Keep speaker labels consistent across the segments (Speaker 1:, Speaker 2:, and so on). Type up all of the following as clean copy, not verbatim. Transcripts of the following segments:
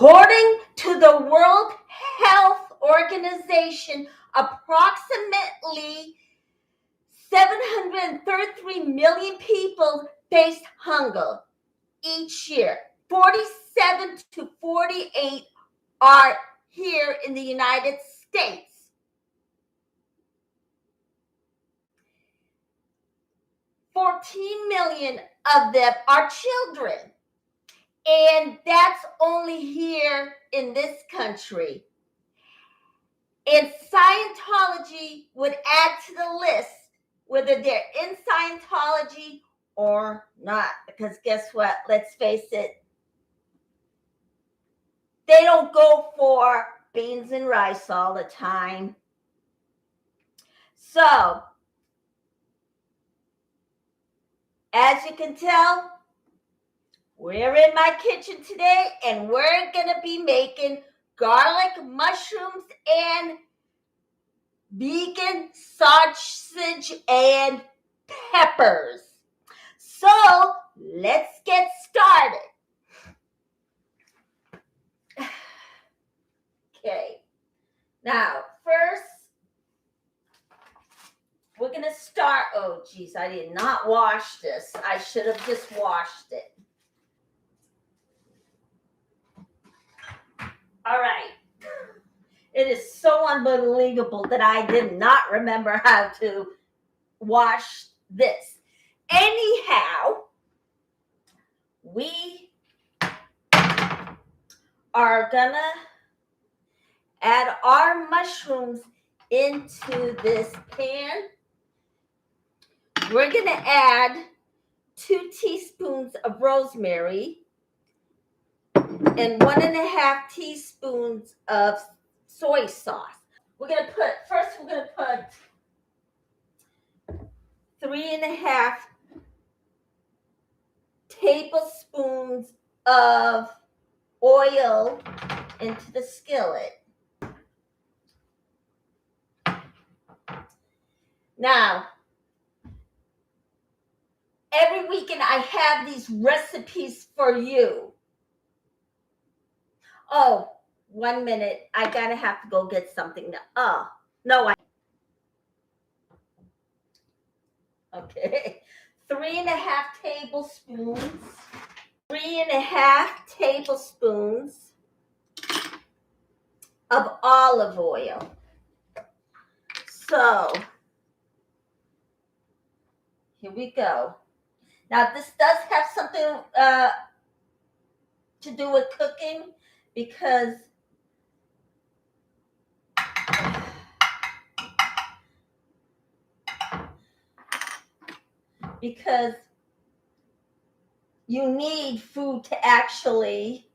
Speaker 1: According to the World Health Organization, approximately 733 million people face hunger each year. 47 to 48 are here in the United States. $14 million of them are children. And that's only here in this country. And Scientology would add to the list whether they're in Scientology or not. Because guess what? Let's face it. They don't go for beans and rice all the time. So, as you can tell, we're in my kitchen today and we're going to be making garlic, mushrooms, and vegan sausage and peppers. So let's get started. Okay. Now, first, we're going to start. Oh, geez, I did not wash this. I should have just washed it. All right. It is so unbelievable that I did not remember how to wash this. Anyhow, we are gonna add our mushrooms into this pan. We're gonna add 2 teaspoons of rosemary and 1.5 teaspoons of soy sauce. We're gonna put 3.5 tablespoons of oil into the skillet. Now, every weekend I have these recipes for you. Oh, 1 minute. I gotta have to go get something. Okay. 3.5 tablespoons. 3.5 tablespoons of olive oil. So, here we go. Now, this does have something to do with cooking because you need food to actually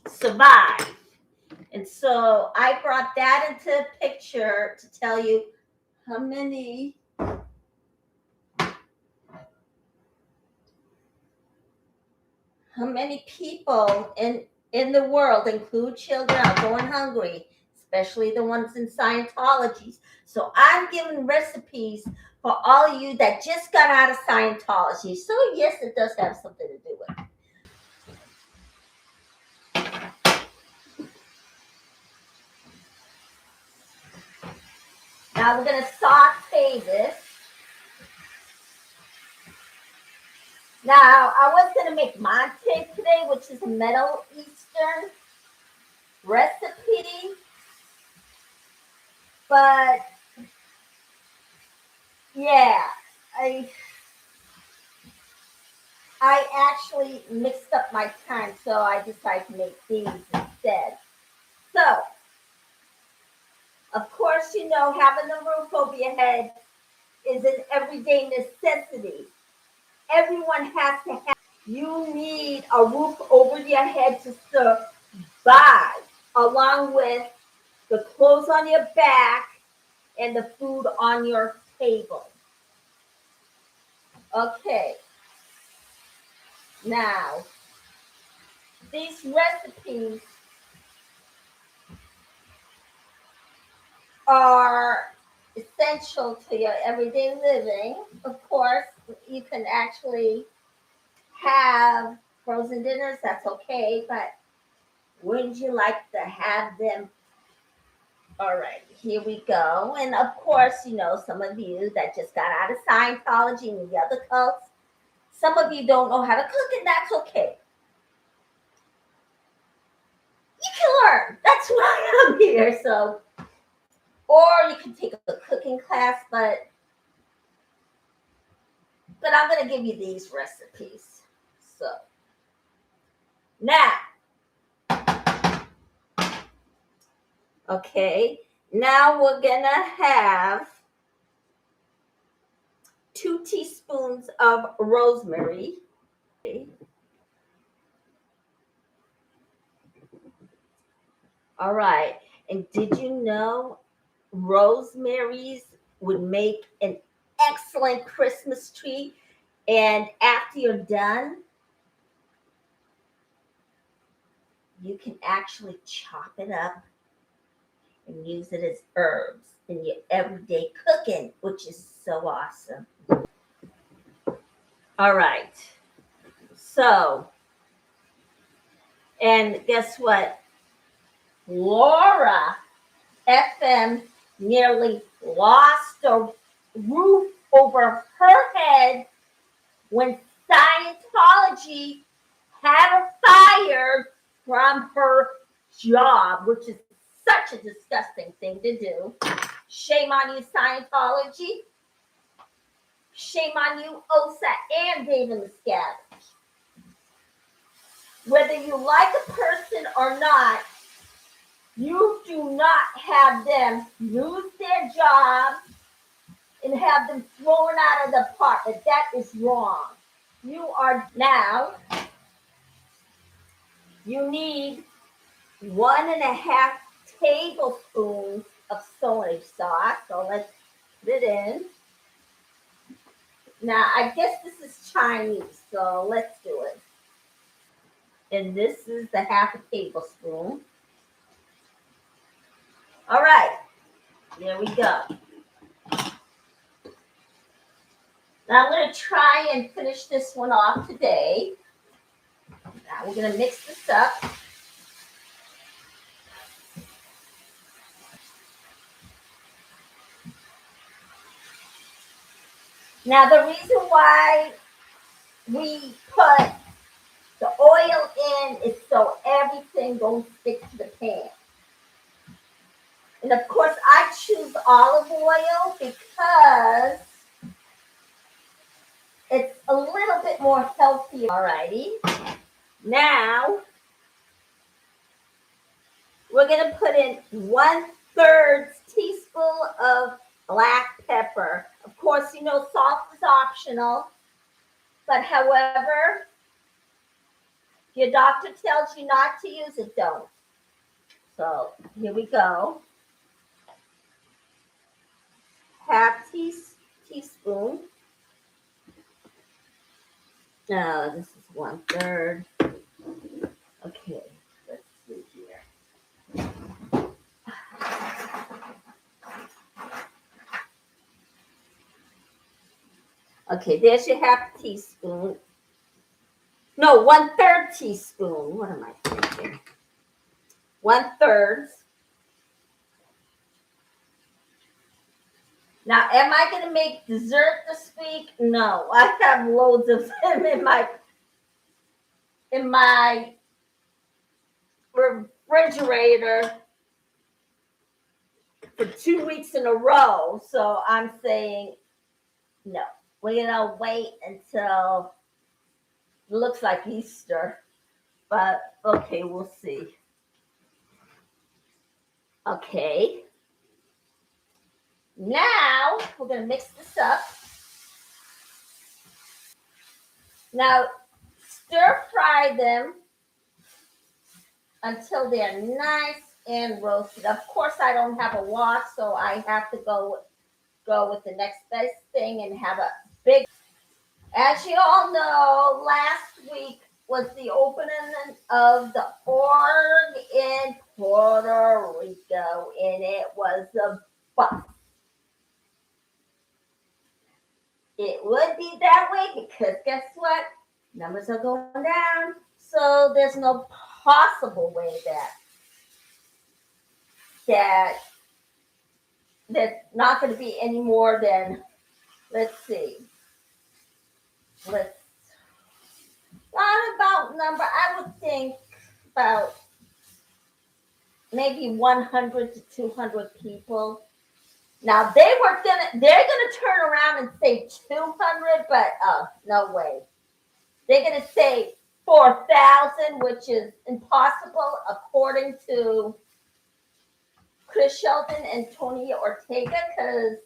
Speaker 1: survive. And so I brought that into the picture to tell you how many people in the world, include children, are going hungry, especially the ones in Scientology. So I'm giving recipes for all of you that just got out of Scientology. So yes, it does have something to do with it. Now we're going to saute this. Now, I was going to make mante today, which is a Middle Eastern recipe. But, yeah, I actually mixed up my time, so I decided to make these instead. So, of course, you know, having a roof over your head is an everyday necessity. Everyone has to have. You need a roof over your head to survive, along with the clothes on your back and the food on your table. Okay. Now, these recipes are essential to your everyday living. Of course, you can actually have frozen dinners, that's okay, but wouldn't you like to have them? All right, here we go. And of course, some of you that just got out of Scientology and the other cults, some of you don't know how to cook, and that's okay. You can learn. That's why I'm here. So, or you can take a cooking class, but I'm going to give you these recipes. So, now, okay, now we're going to have 2 teaspoons of rosemary. All right. And did you know rosemaries would make an excellent Christmas tree? And after you're done, you can actually chop it up and use it as herbs in your everyday cooking, which is so awesome. All right. So, and guess what? Laura FM nearly lost a roof over her head when Scientology had her fired from her job, which is such a disgusting thing to do. Shame on you, Scientology. Shame on you, Osa and David Miscavige. Whether you like a person or not, you do not have them lose their job and have them thrown out of the apartment. That is wrong. You are now, you need 1.5 tablespoons of soy sauce. So let's put it in. Now, I guess this is Chinese, so let's do it. And this is the 1/2 tablespoon. All right, there we go. Now I'm going to try and finish this one off today. Now we're going to mix this up. Now the reason why we put the oil in is so everything don't stick to the pan. And of course I choose olive oil because it's a little bit more healthy. Alrighty. Now we're going to put in 1/3 teaspoon of black pepper. Of course, salt is optional, but however, if your doctor tells you not to use it, don't. So here we go. 1/2 teaspoon. No, this is 1/3. Okay, let's see here. Okay, there's your 1/2 teaspoon. No, 1/3 teaspoon. What am I thinking? 1/3. Now, am I going to make dessert this week? No, I have loads of them in my refrigerator for 2 weeks in a row. So I'm saying no. We're going to wait until it looks like Easter. But okay, we'll see. Okay. Now we're going to mix this up. Now stir fry them until they're nice and roasted. Of course, I don't have a wok, so I have to go with the next best thing and have a big. As you all know, last week was the opening of the org in Puerto Rico, and it was a bust. It would be that way because guess what? Numbers are going down. So there's no possible way that there's not going to be any more than, let's see, not about number, I would think about maybe 100 to 200 people. Now they're gonna turn around and say 200, but no way. They're gonna say 4,000, which is impossible according to Chris Shelton and Tony Ortega, because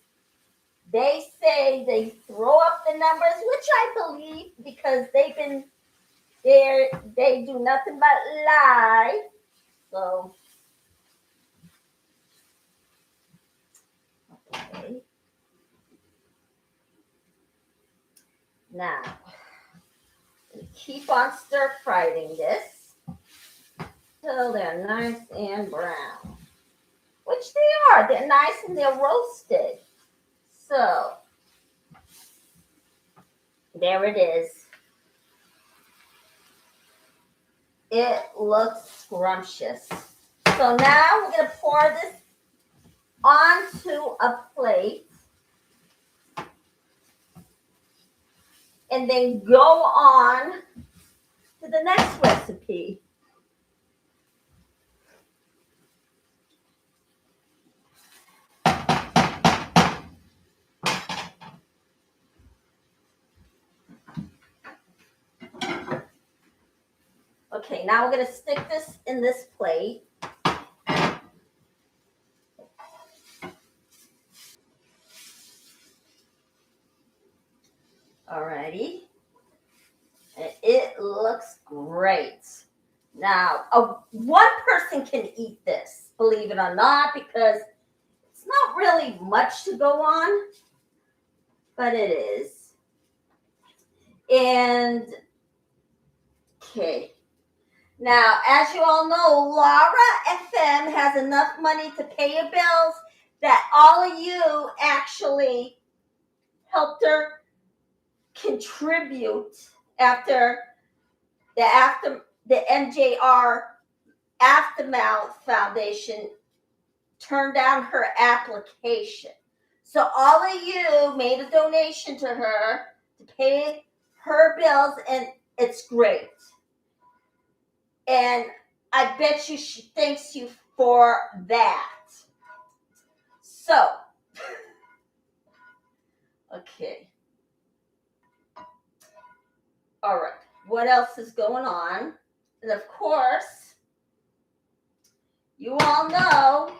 Speaker 1: they say they throw up the numbers, which I believe, because they've been there. They do nothing but lie. So, okay. Now, keep on stir frying this till they're nice and brown, which they are. They're nice and they're roasted. So, there it is. It looks scrumptious. So now we're going to pour this onto a plate and then go on to the next recipe. Okay, now we're going to stick this in this plate. Alrighty. And it looks great. Now, one person can eat this, believe it or not, because it's not really much to go on, but it is. And, okay. Now, as you all know, Laura FM has enough money to pay your bills that all of you actually helped her contribute after the MJR Aftermath Foundation turned down her application. So all of you made a donation to her to pay her bills, and it's great. And I bet you she thanks you for that. So, okay. All right. What else is going on? And of course, you all know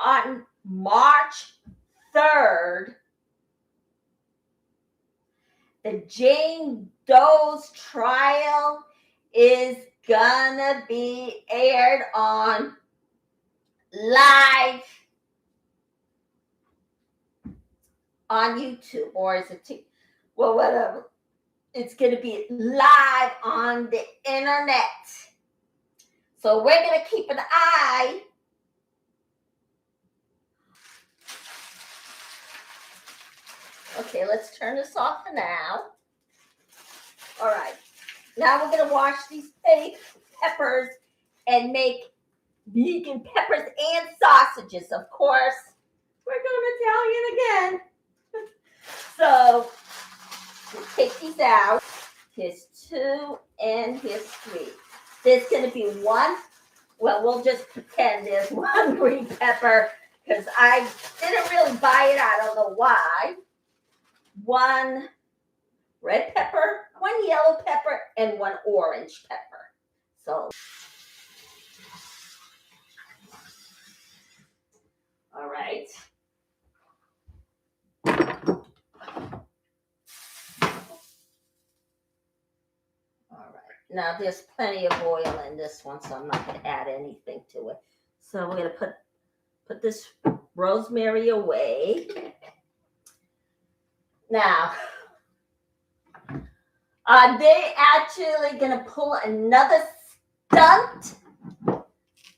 Speaker 1: on March 3rd, the Jane Doe's trial is gonna be aired on live on YouTube, or is it well, whatever. It's gonna be live on the internet. So we're gonna keep an eye Okay, let's turn this off for now. All right. Now we're going to wash these peppers and make vegan peppers and sausages. Of course, we're going Italian again. So we'll take these out. Here's 2 and here's 3. There's going to be 1. Well, we'll just pretend there's 1 green pepper because I didn't really buy it. I don't know why. 1 red pepper, 1 yellow pepper, and 1 orange pepper. So, all right. All right. Now, there's plenty of oil in this one, so I'm not going to add anything to it. So, we're going to put this rosemary away. Now, are they actually going to pull another stunt?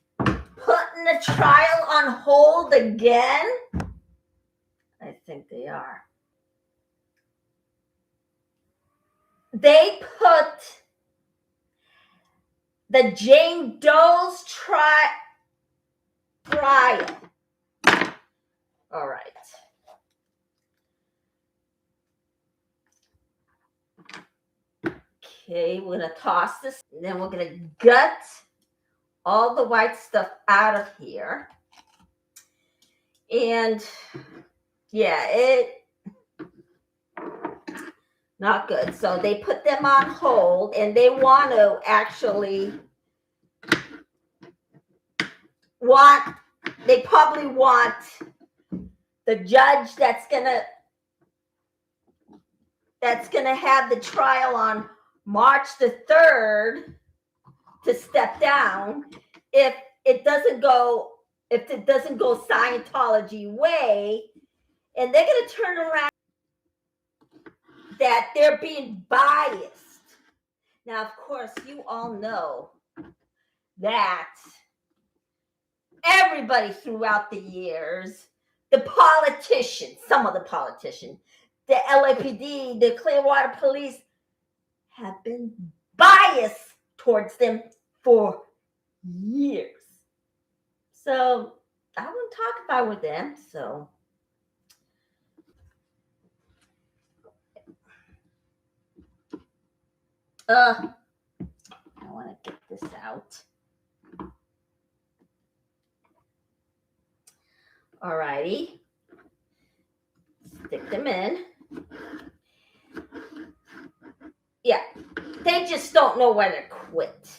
Speaker 1: Putting the trial on hold again? I think they are. they put the Jane Doe's trial. All right. Okay, we're gonna toss this, and then we're gonna gut all the white stuff out of here. And yeah, it not good. So they put them on hold, and they want to actually they probably want the judge that's gonna have the trial on March the 3rd to step down if it doesn't go Scientology way, and they're going to turn around that they're being biased. Now, of course, you all know that everybody throughout the years, some of the politicians, the LAPD, the Clearwater Police, have been biased towards them for years. So I wouldn't talk about with them. So I want to get this out. All righty. Stick them in. Yeah, they just don't know when to quit.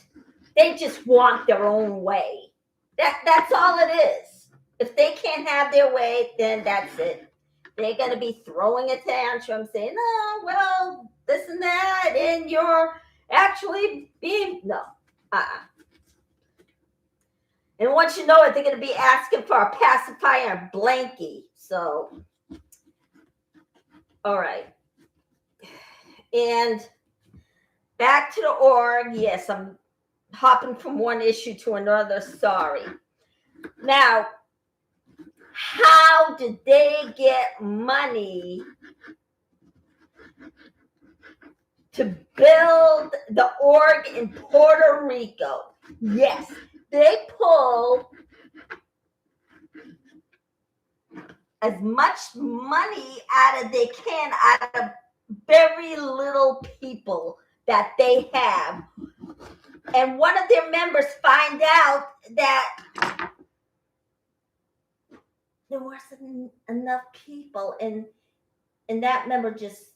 Speaker 1: They just want their own way. That's all it is. If they can't have their way, then that's it. They're going to be throwing a tantrum saying, oh, well, this and that, and you're actually being, no. And once you know it, they're going to be asking for a pacifier and blankie. So, all right. And back to the org. Yes, I'm hopping from one issue to another. Sorry. Now, how did they get money to build the org in Puerto Rico? Yes, they pull as much money they can out of very little people that they have. And one of their members find out that there wasn't enough people, and that member just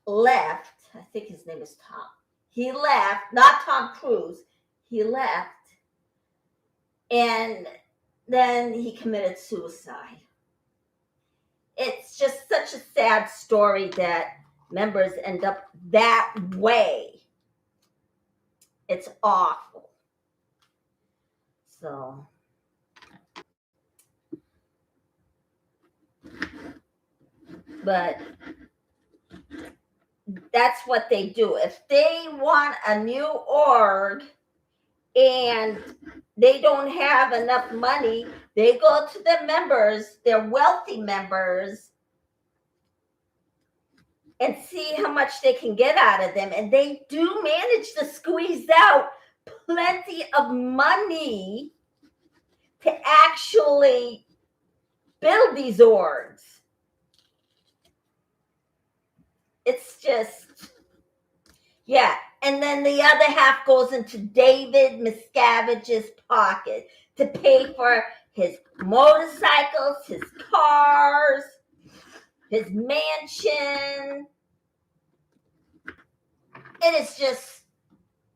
Speaker 1: left. I think his name is Tom. He left, not Tom Cruise. He left, and then he committed suicide. It's just such a sad story that members end up that way. It's awful. So, but that's what they do. If they want a new org and they don't have enough money, they go to their members, their wealthy members, and see how much they can get out of them. And they do manage to squeeze out plenty of money to actually build these orgs. It's just, yeah. And then the other half goes into David Miscavige's pocket to pay for his motorcycles, his cars, his mansion. It is just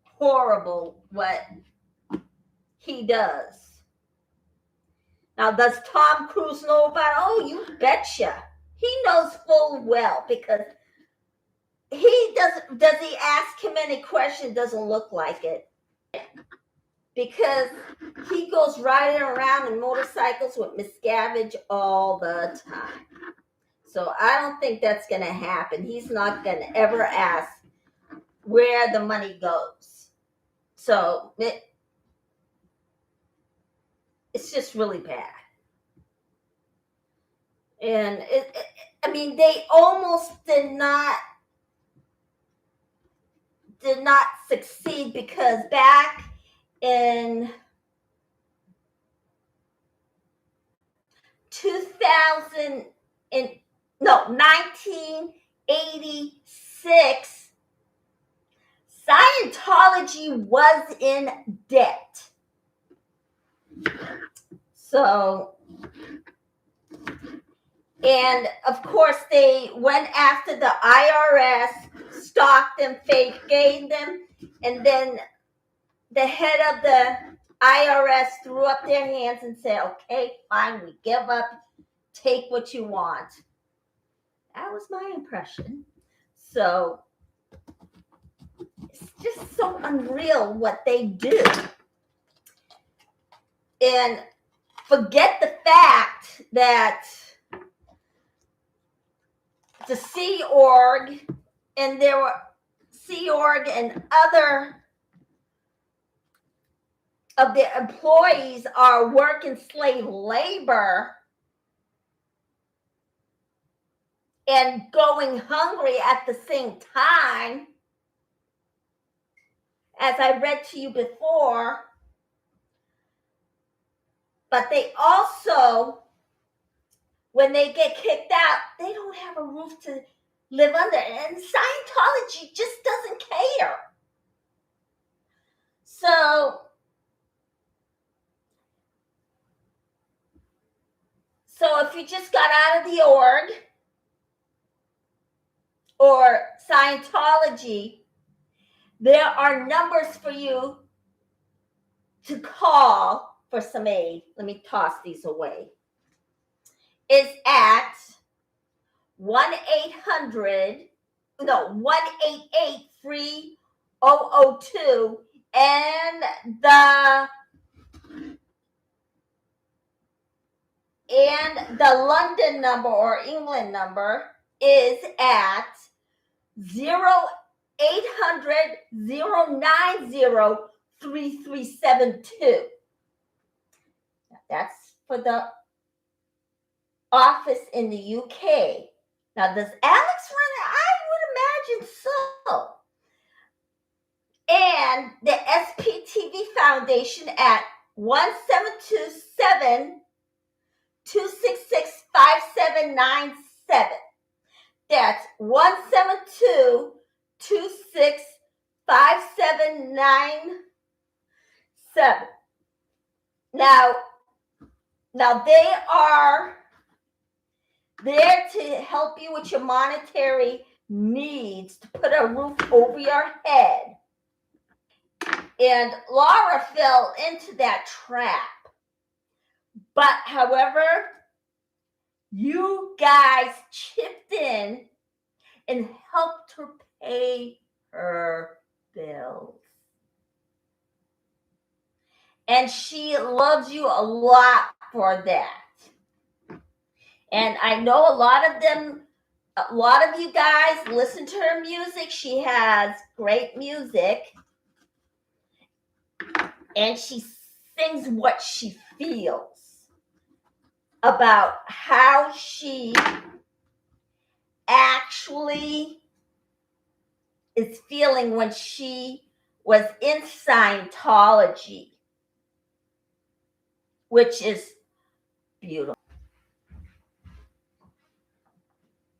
Speaker 1: horrible what he does. Now, does Tom Cruise know about it? Oh, you betcha. He knows full well, because he doesn't. Does he ask him any question? Doesn't look like it, because he goes riding around in motorcycles with Miscavige all the time. So I don't think that's going to happen. He's not going to ever ask where the money goes. So it's just really bad. And I mean, they almost did not did not succeed because back in 1986, Scientology was in debt. So, and of course, they went after the IRS, stalked them, gave them, and then the head of the IRS threw up their hands and said, okay, fine, we give up, take what you want. That was my impression. So it's just so unreal what they do. And forget the fact that the Sea Org and there were Sea Org and other of their employees are working slave labor and going hungry at the same time. As I read to you before, but they also, when they get kicked out, they don't have a roof to live under. And Scientology just doesn't care. So if you just got out of the org or Scientology, there are numbers for you to call for some aid. Let me toss these away. Is at 1-888-3002, and the London number or England number is at 0800-090-3372. That's for the office in the UK. Now, does Alex run it? I would imagine so. And the SPTV Foundation at 1727-266-5797. That's 172-266-5797. Now they are there to help you with your monetary needs, to put a roof over your head. And Laura fell into that trap. But however, you guys chipped in and helped her pay her bills. And she loves you a lot for that. And I know a lot of you guys listen to her music. She has great music. And she sings what she feels about how she actually is feeling when she was in Scientology, which is beautiful.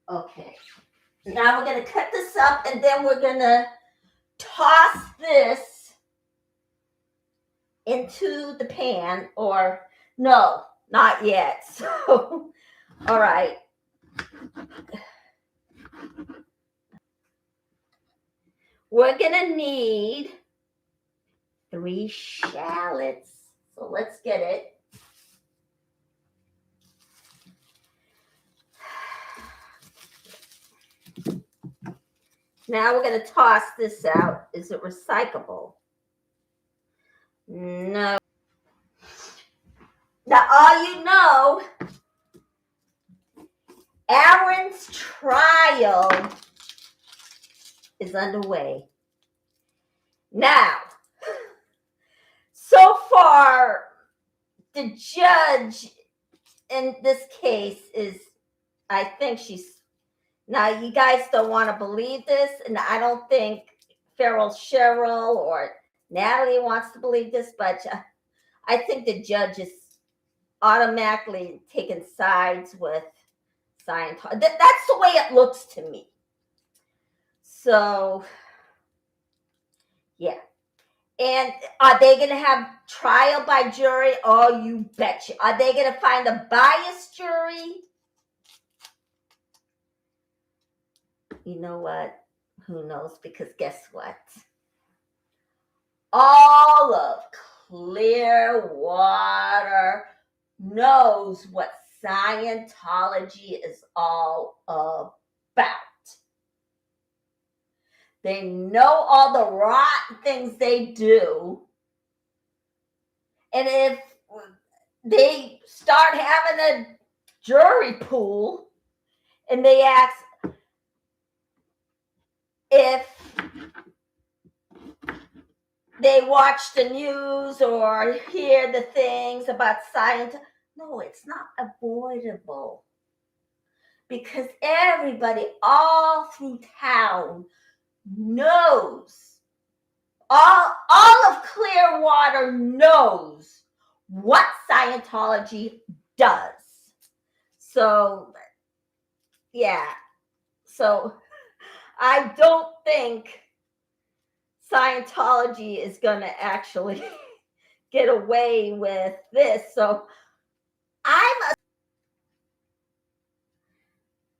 Speaker 1: Okay, now we're going to cut this up and then we're going to toss this into the pan, or no, not yet. So, all right. We're going to need 3 shallots. So let's get it. Now we're going to toss this out. Is it recyclable? No. Now, all you know, Aaron's trial is underway. Now, so far, the judge in this case is, I think she's, now you guys don't want to believe this, and I don't think Feral Cheryl or Natalie wants to believe this, but I think the judge is automatically taking sides with Scientology. That's the way it looks to me. So, yeah. And are they going to have trial by jury? Oh, you betcha. Are they going to find a biased jury? You know what? Who knows? Because guess what? All of Clearwater knows what Scientology is all about. They know all the rotten things they do. And if they start having a jury pool and they ask if they watch the news or hear the things about science, no, it's not avoidable. Because everybody all through town knows, all of Clearwater knows what Scientology does. So, yeah. So, I don't think Scientology is going to actually get away with this. So,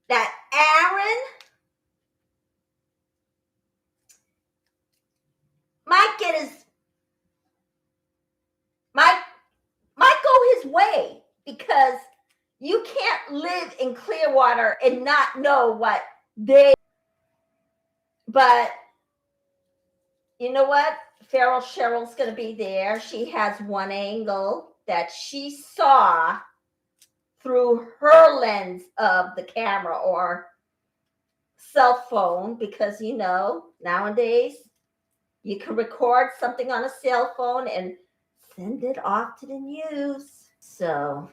Speaker 1: that Aaron might go his way, because you can't live in Clearwater and not know what they. But you know what? Feral Cheryl's going to be there. She has one angle that she saw through her lens of the camera or cell phone, because nowadays you can record something on a cell phone and send it off to the news. So,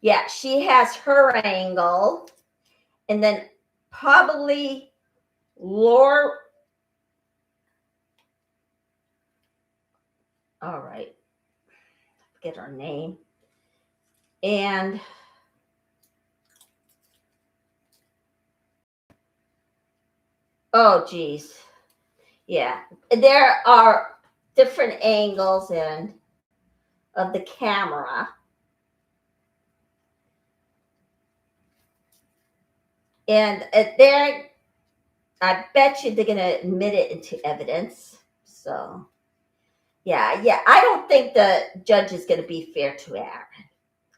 Speaker 1: yeah, she has her angle. And then probably Laura. All right. Forget her name. And oh, geez. Yeah. There are different angles of the camera. And I bet you they're going to admit it into evidence. So, yeah. I don't think the judge is going to be fair to Aaron.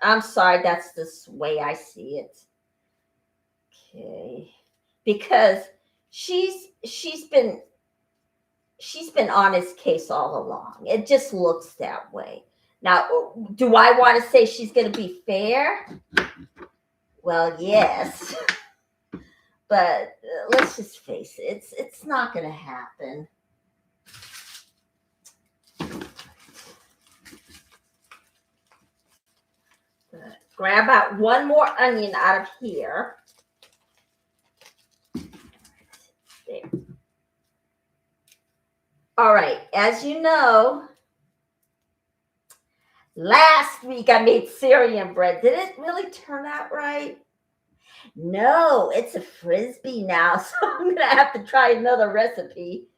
Speaker 1: I'm sorry, that's the way I see it. Okay. Because she's been on his case all along. It just looks that way. Now, do I want to say she's going to be fair? Well, yes. But let's just face it, it's not going to happen. Grab out one more onion out of here. There. All right, as you know, last week I made Syrian bread. Did it really turn out right? No, it's a Frisbee now, so I'm going to have to try another recipe.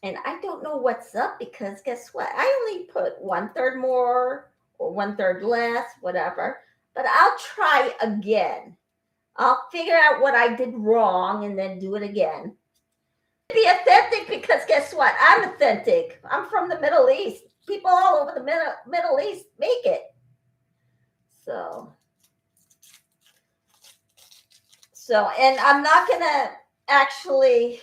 Speaker 1: And I don't know what's up, because guess what? I only put 1/3 more or 1/3 less, whatever. But I'll try again. I'll figure out what I did wrong and then do it again. Be authentic, because guess what? I'm authentic. I'm from the Middle East. People all over the Middle East make it. So, and I'm not going to actually,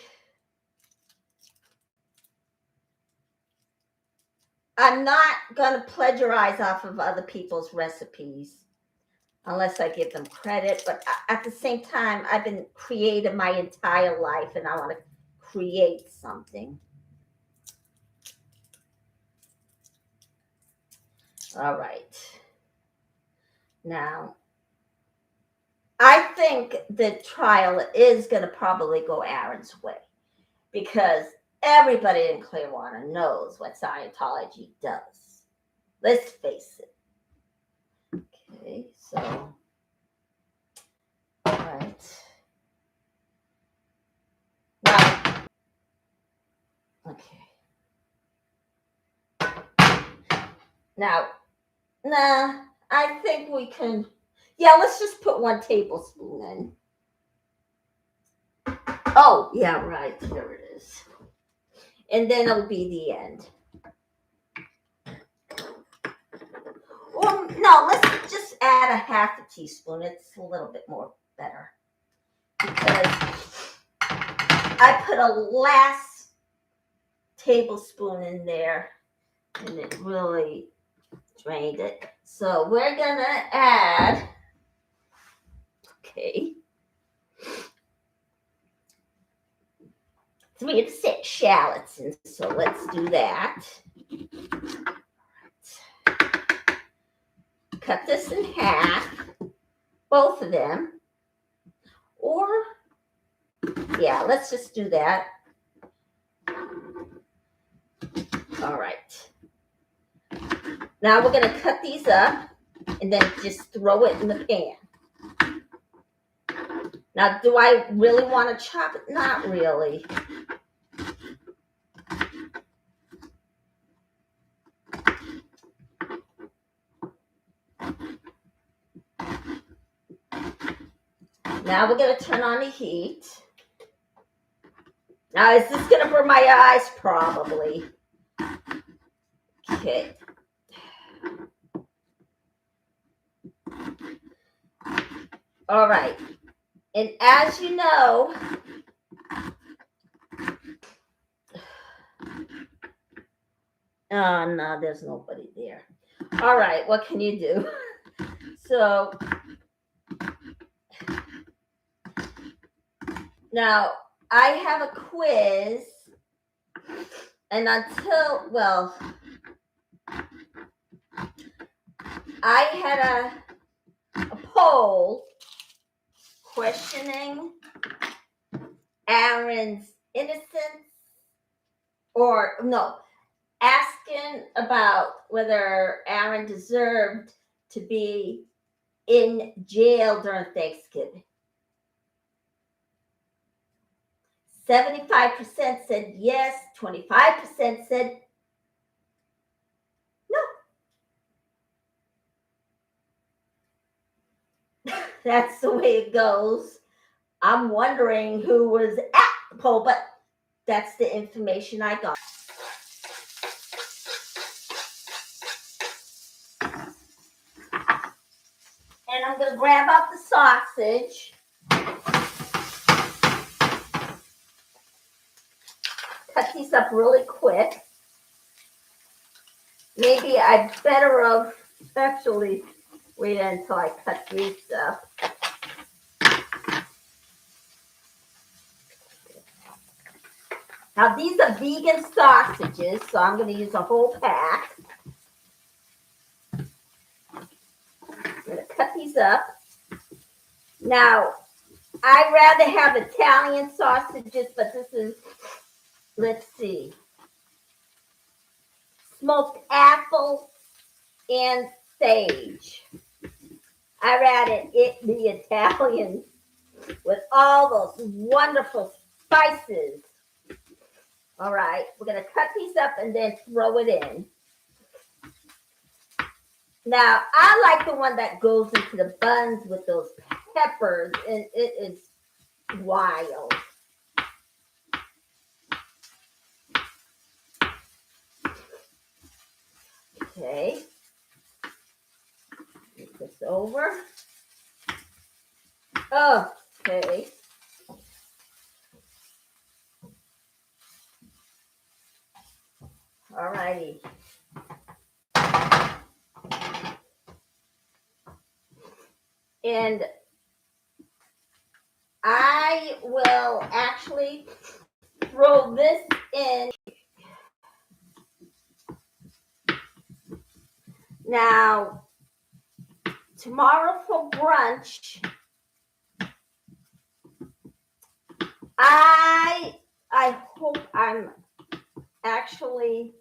Speaker 1: I'm not going to plagiarize off of other people's recipes unless I give them credit. But at the same time, I've been creative my entire life, and I want to create something. All right. Now, I think the trial is going to probably go Aaron's way, because everybody in Clearwater knows what Scientology does. Let's face it. Okay, so, all right. Now, okay. Now, I think we can, let's just put 1 tablespoon in. Oh, yeah, right, here it is. And then it'll be the end. Well, no, let's just add a 1/2 teaspoon. It's a little bit more better. Because I put a last tablespoon in there and it really drained it. So we're gonna add, 3 to 6 shallots, and so let's do that. Cut this in half, both of them, or let's just do that. All right. Now we're gonna cut these up and then just throw it in the pan. Now, do I really want to chop it? Not really. Now we're going to turn on the heat. Now, is this going to burn my eyes? Probably. Okay. All right. And as you know, oh, no, there's nobody there. All right, what can you do? So, now I have a quiz, and I had a poll questioning Aaron's innocence, or no, asking about whether Aaron deserved to be in jail during Thanksgiving. 75% said yes, 25% said no. That's the way it goes. I'm wondering who was at the poll, but that's the information I got. And I'm going to grab out the sausage. Cut these up really quick. Maybe I better have actually waited until I cut these up. Now, these are vegan sausages, so I'm going to use a whole pack. I'm going to cut these up. Now, I'd rather have Italian sausages, but this is, let's see, smoked apple and sage. I rather it be Italian with all those wonderful spices. All right, we're going to cut these up and then throw it in. Now, I like the one that goes into the buns with those peppers, and it is wild. Okay. Move this over. Okay. All righty. And I will actually throw this in. Now, tomorrow for brunch, I I'm actually,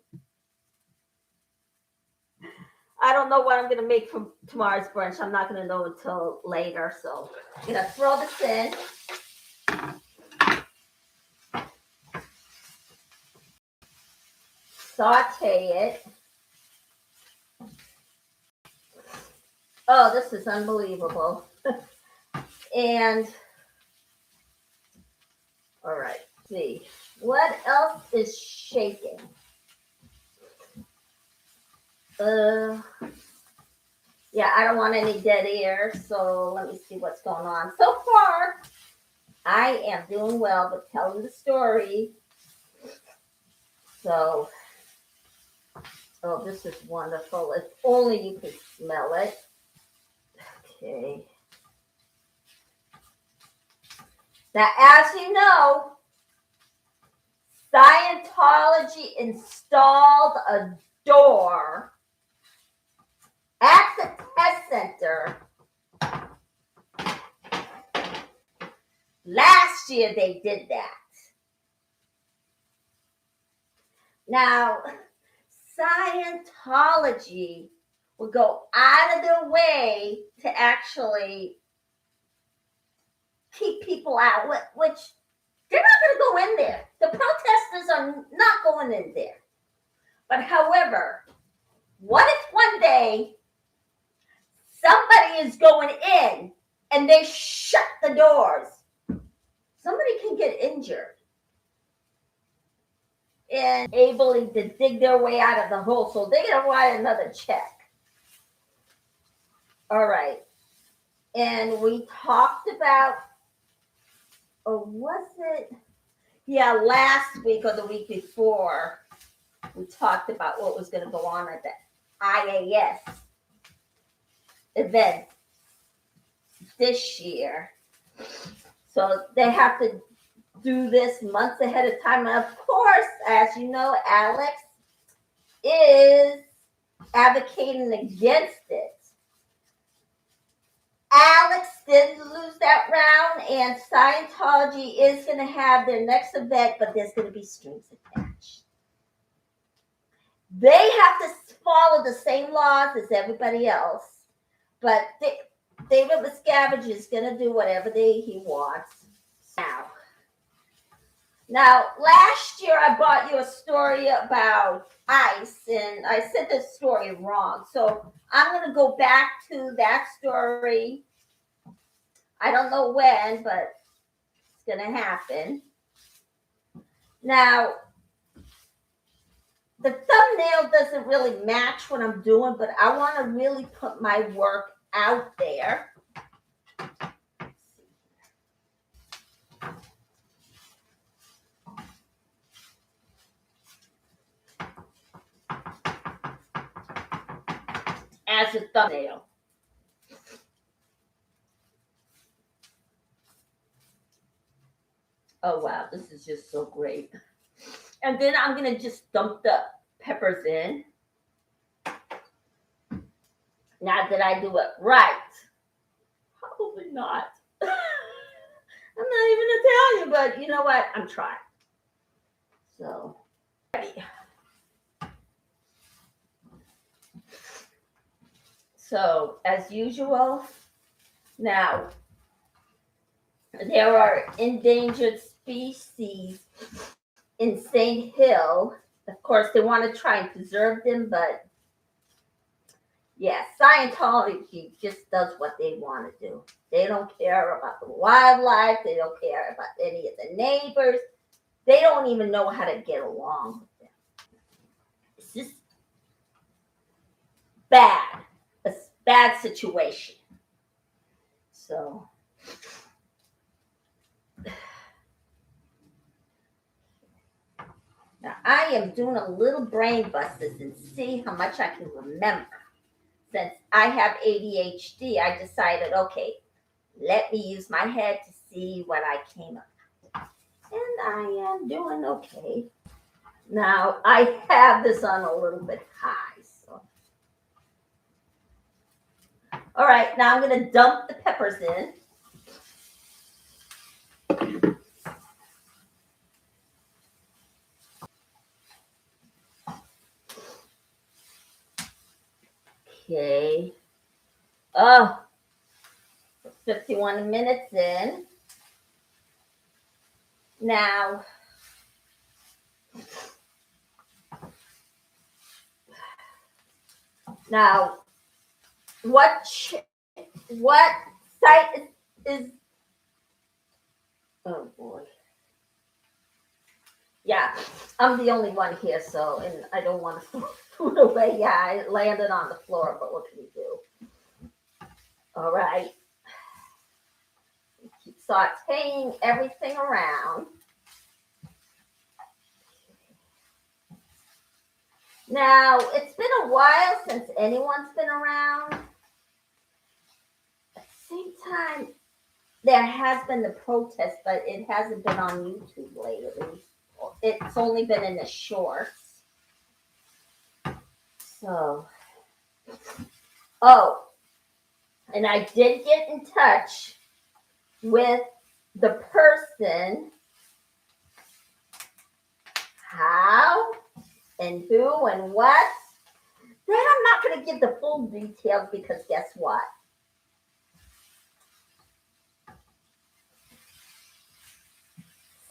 Speaker 1: I don't know what I'm going to make for tomorrow's brunch. I'm not going to know until later. So I'm going to throw this in. Saute it. Oh, this is unbelievable. And, all right, let's see. What else is shaking? Yeah, I don't want any dead air, so let me see what's going on. So far, I am doing well, but telling the story. So, oh, this is wonderful. If only you could smell it. Okay. Now, as you know, Scientology installed a door at the test center. Last year they did that. Now, Scientology will go out of their way to actually keep people out, which they're not going to go in there. The protesters are not going in there. But however, what if one day somebody is going in and they shut the doors? Somebody can get injured and able to dig their way out of the hole. So they're going to write another check. All right. And we talked about, or was it? Yeah, last week or the week before, we talked about what was going to go on at the IAS event this year. So they have to do this months ahead of time. And of course, as you know, Alex is advocating against it. Alex did lose that round, and Scientology is going to have their next event, but there's going to be strings attached. They have to follow the same laws as everybody else, but David Miscavige is going to do whatever he wants. Now, last year I brought you a story about ICE, and I said this story wrong. So I'm going to go back to that story. I don't know when, but it's going to happen. Now, the thumbnail doesn't really match what I'm doing, but I want to really put my work out there. As a thumbnail. Oh, wow, this is just so great. And then I'm going to just dump the peppers in. Now, did I do it right? Probably not. I'm not even Italian, but you know what? I'm trying. So, ready. So, as usual, now, there are endangered species in St. Hill. Of course, they want to try and preserve them, but yeah, Scientology just does what they want to do. They don't care about the wildlife. They don't care about any of the neighbors. They don't even know how to get along with them. It's just bad. A bad situation. So, now I am doing a little brain busters and see how much I can remember. Since I have ADHD, I decided, okay, let me use my head to see what I came up with. And I am doing okay. Now, I have this on a little bit high. So. All right, now I'm going to dump the peppers in. Okay. Oh, 51 minutes in. Now, what site is oh boy. Yeah, I'm the only one here, so, and I don't want to throw food away. Yeah, I landed on the floor, but what can you do? All right. Keep sauteing everything around. Now, it's been a while since anyone's been around. At the same time, there has been the protest, but it hasn't been on YouTube lately. It's only been in the shorts. So, oh, and I did get in touch with the person, how and who and what. Then I'm not going to give the full details because guess what?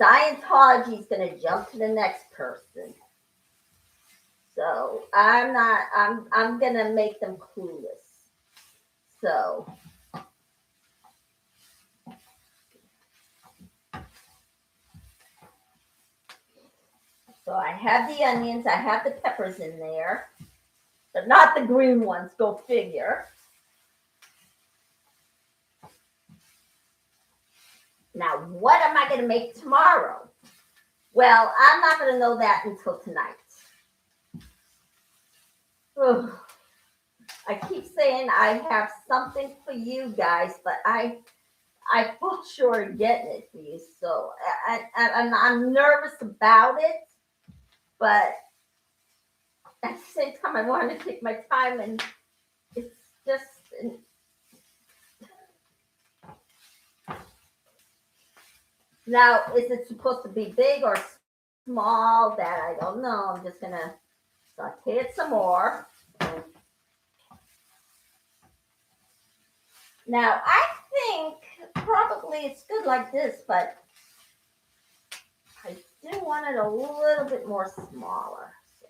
Speaker 1: Scientology is going to jump to the next person. So I'm going to make them clueless. So I have the onions, I have the peppers in there, but not the green ones, go figure. Now, what am I going to make tomorrow? Well, I'm not going to know that until tonight. Ugh. I keep saying I have something for you guys, but I fall short of getting it for you. So I'm nervous about it, but at the same time, I want to take my time, and it's just. Now, is it supposed to be big or small? That I don't know. I'm just going to saute it some more. Now, I think probably it's good like this, but I do want it a little bit more smaller. So.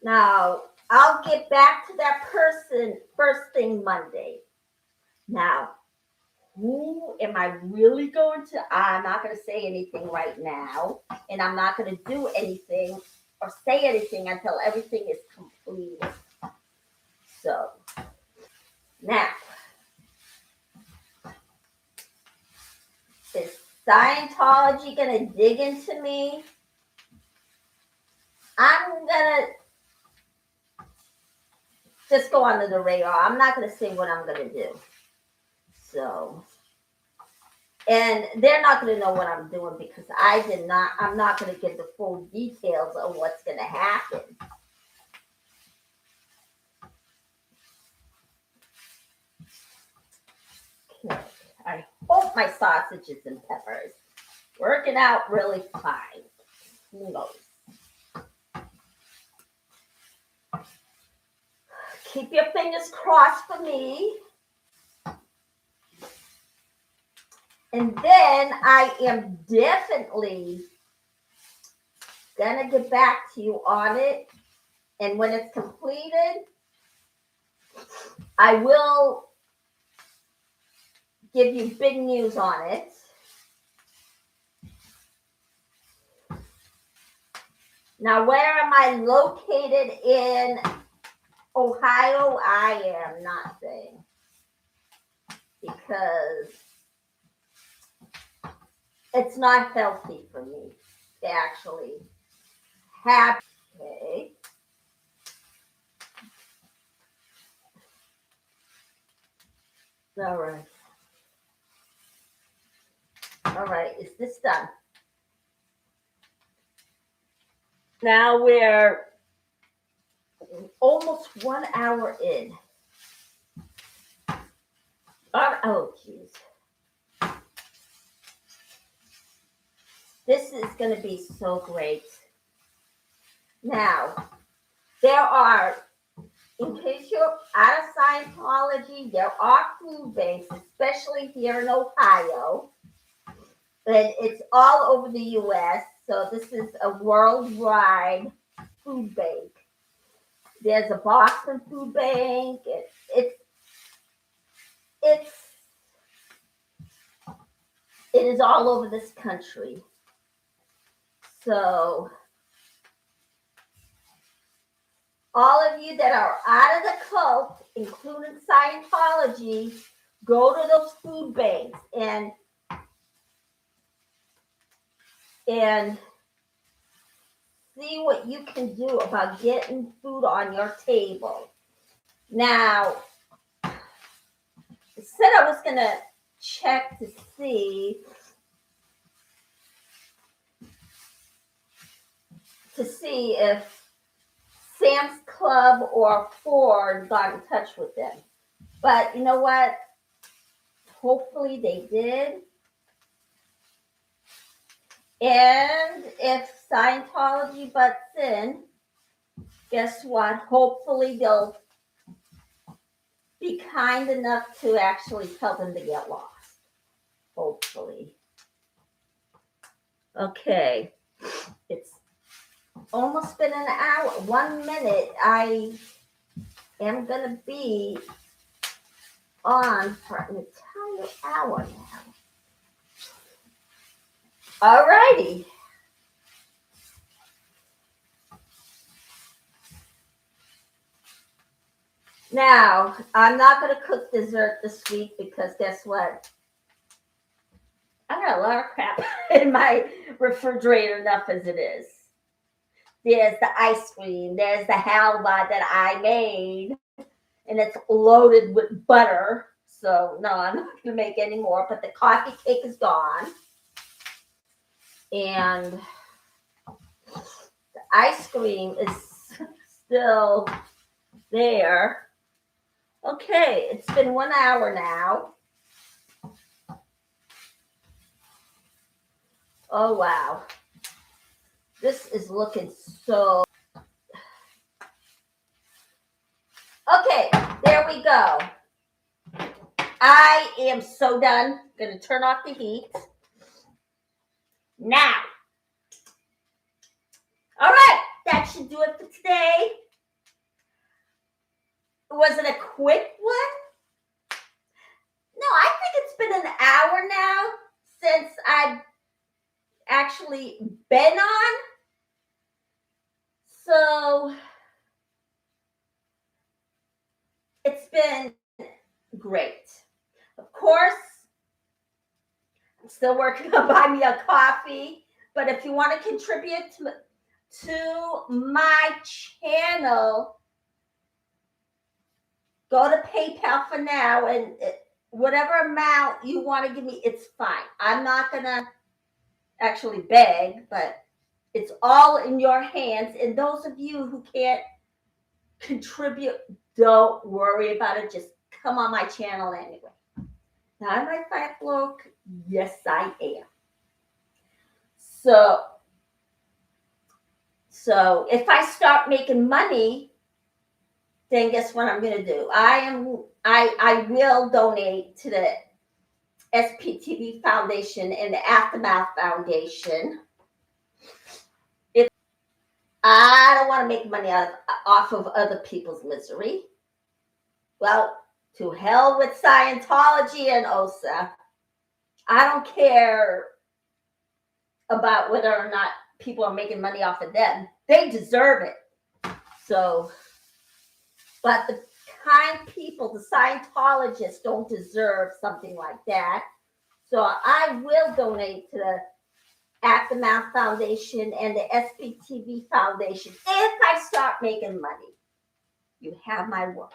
Speaker 1: Now, I'll get back to that person first thing Monday. Now, who am I really going to? I'm not going to say anything right now, and I'm not going to do anything or say anything until everything is completed. So, now, is Scientology going to dig into me? I'm going to just go under the radar. I'm not going to say what I'm going to do. So, and they're not going to know what I'm doing because I'm not going to give the full details of what's going to happen. Okay. I hope my sausages and peppers working out really fine. Who knows? Keep your fingers crossed for me. And then I am definitely gonna get back to you on it. And when it's completed, I will give you big news on it. Now, where am I located in Ohio? I am not saying. Because it's not healthy for me to actually have. Okay. All right. All right. Is this done? Now we're almost 1 hour in. Oh, geez. This is going to be so great. Now, there are, in case you're out of Scientology, there are food banks, especially here in Ohio. And it's all over the U.S., so this is a worldwide food bank. There's a Boston food bank. It's it is all over this country. So all of you that are out of the cult, including Scientology, go to those food banks and see what you can do about getting food on your table. Now, I said I was going to check to see if Sam's Club or Ford got in touch with them. But you know what? Hopefully they did. And if Scientology butts in, guess what? Hopefully they'll be kind enough to actually tell them to get lost. Hopefully. Okay. It's almost been an hour. 1 minute. I am going to be on for an entire hour now. All righty. Now, I'm not going to cook dessert this week because guess what? I got a lot of crap in my refrigerator, enough as it is. There's the ice cream. There's the halva that I made, and it's loaded with butter. So, no, I'm not going to make any more, but the coffee cake is gone. And the ice cream is still there. Okay, it's been 1 hour now. Oh, wow. This is looking so... Okay, there we go. I am so done. Going to turn off the heat. Now. All right, that should do it for today. Was it a quick one? No, I think it's been an hour now since I've actually been on. So it's been great. Of course, I'm still working on Buy Me a Coffee, but if you want to contribute to my channel, go to PayPal for now, and whatever amount you want to give me, it's fine. I'm not going to actually beg, but it's all in your hands. And those of you who can't contribute, don't worry about it. Just come on my channel anyway. Now, am I fat bloke? Yes, I am. So if I start making money, then guess what I'm going to do? I will donate to the SPTV Foundation and the Aftermath Foundation. I don't want to make money off of other people's misery. Well, to hell with Scientology and OSA. I don't care about whether or not people are making money off of them. They deserve it. So, but the kind people, the Scientologists, don't deserve something like that. So I will donate to the Aftermath Foundation and the SPTV Foundation if I start making money. You have my word.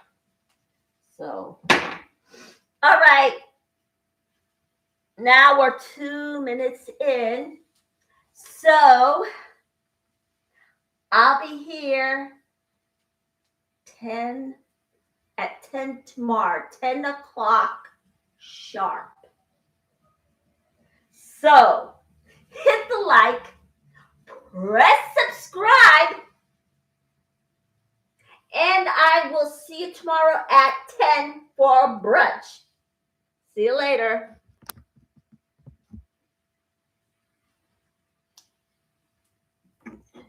Speaker 1: So, all right. Now we're 2 minutes in. So, I'll be here at 10 tomorrow, 10 o'clock sharp. So, hit the like, press subscribe, I will see you tomorrow at 10 for brunch. See you later.